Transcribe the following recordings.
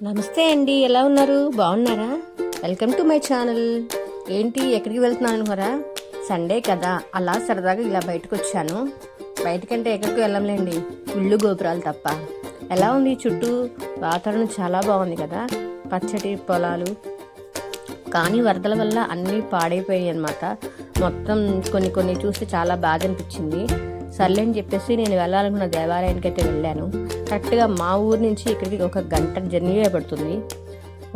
నమస్తే అండి, ఎలా ఉన్నారు? బాగున్నారా? Welcome to my channel. ఏంటి ఎక్కడికి వెళ్తున్నాను అనుకోరా? సండే కదా, అలా సరదాగా ఇలా బయటకు వచ్చాను. బయటకంటే ఎక్కడికి వెళ్ళంలేండి, ఇళ్ళు గోపురాలు తప్ప. ఎలా ఉంది చుట్టూ? వాతావరణం చాలా బాగుంది కదా, పచ్చటి పొలాలు. కానీ వరదల వల్ల అన్నీ పాడైపోయాయి అన్నమాట. మొత్తం కొన్ని చూస్తే చాలా బాధ అనిపించింది. సర్లే అని చెప్పేసి నేను వెళ్ళాలనుకున్న దేవాలయానికి అయితే వెళ్ళాను. కరెక్ట్గా మా ఊరు నుంచి ఇక్కడికి 1 గంట జర్నీ పడుతుంది.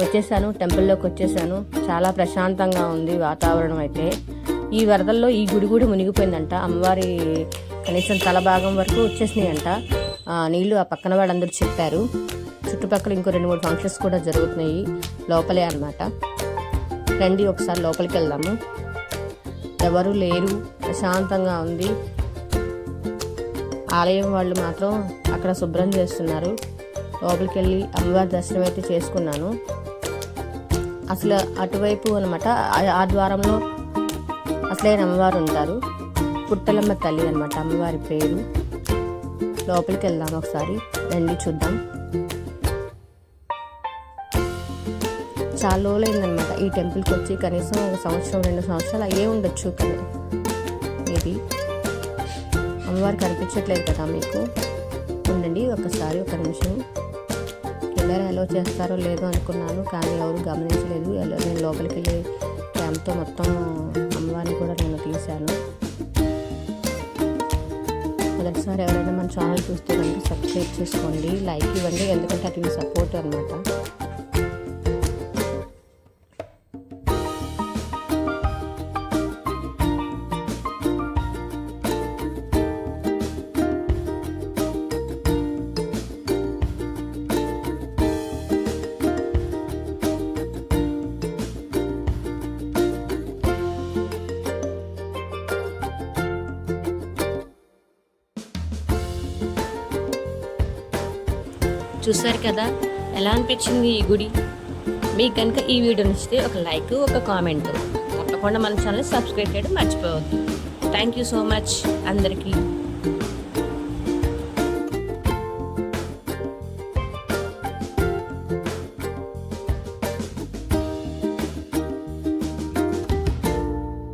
వచ్చేసాను, టెంపుల్లోకి వచ్చేసాను. చాలా ప్రశాంతంగా ఉంది వాతావరణం అయితే. ఈ వరదల్లో ఈ గుడి కూడా మునిగిపోయిందంట. అమ్మవారి కనీసం తల భాగం వరకు వచ్చేసినాయంట నీళ్లు. ఆ పక్కన వాళ్ళందరూ చెప్పారు. చుట్టుపక్కల ఇంకో 2-3 ఫంక్షన్స్ కూడా జరుగుతున్నాయి లోపలే అన్నమాట. రండి ఒకసారి లోపలికి వెళ్దాము. ఎవరు లేరు, ప్రశాంతంగా ఉంది. ఆలయం వాళ్ళు మాత్రం అక్కడ శుభ్రం చేస్తున్నారు. లోపలికి వెళ్ళి అమ్మవారి దర్శనం అయితే చేసుకున్నాను. అసలు అటువైపు అనమాట, ఆ ద్వారంలో అసలైన అమ్మవారు ఉంటారు. పుట్టలమ్మ తల్లి అనమాట అమ్మవారి పేరు. లోపలికి వెళ్దాం ఒకసారి, రండి చూద్దాం. చాలా రోజులైందనమాట ఈ టెంపుల్కి వచ్చి. కనీసం 1-2 సంవత్సరాలు అయ్యే ఉండొచ్చు కదా మేబీ. అమ్మవారు కనిపించట్లేదు కదా మీకు. ఉండండి ఒకసారి, 1 నిమిషం. కెమెరా ఎలా చేస్తారో లేదో అనుకున్నాను, కానీ ఎవరు గమనించలేదు. నేను లోపలికి వెళ్ళి క్యామ్తో మొత్తం అమ్మవారిని కూడా నేను తీశాను. మొదటిసారి ఎవరైనా మన ఛానల్ చూస్తే కనుక సబ్స్క్రైబ్ చేసుకోండి, లైక్ ఇవ్వండి, ఎందుకంటే అది సపోర్ట్ అనమాట. చూసారు కదా ఎలా అనిపించింది ఈ గుడి. మీకు కనుక ఈ వీడియో నచ్చితే ఒక లైక్, ఒక కామెంట్, తప్పకుండా మన ఛానల్ సబ్స్క్రైబ్ చేయడం మర్చిపోవద్దు. థ్యాంక్ యూ సో మచ్ అందరికీ.